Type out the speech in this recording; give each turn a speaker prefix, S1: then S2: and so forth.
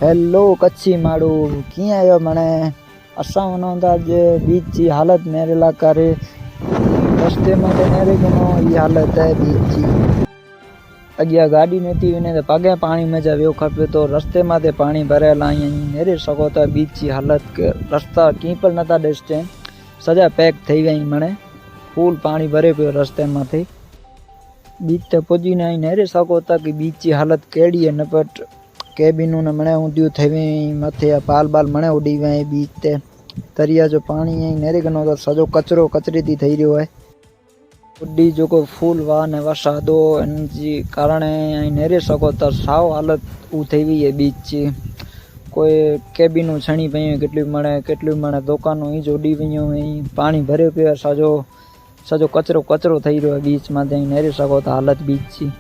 S1: Hello कच्ची माड़ू किए आयो मने असा वनोंदा जे बीच की हालत मेरे इलाका रे रस्ते में मेरे गनो ये हालत है बीच की अगिया गाड़ी नती विने तो पगे पानी में जाव्यो खपे तो रस्ते में पानी भरेला मेरे सको तो बीच की हालत के रस्ता की पर नता डेस्टे सजा पैक थी गई मने फूल पानी भरे पे रस्ते में थी बीच ते पुजी नहीं नेरे सको था कि बीच की हालत केड़ी है नपट केबिनू ने मणे ऊंधियूं थी मथे पाल बाल मणे उड़ी वे बीच ते दरिया जो पानी है नेरे गनो तो सजो कचरो कचरी थी थई रह्यो है उड्डी जो को फूल वाह ने वरसादो जी कारण नेरे सको तो साव हालत ऊ थई हुई है बीच की कोई केबिनू छणी पई केटली मणे दुकानों ही जोड़ी वयो पानी भरे पे सजो सजो कचरो कचरो थई रह्यो बीच में नेरे सको तो हालत बीच की।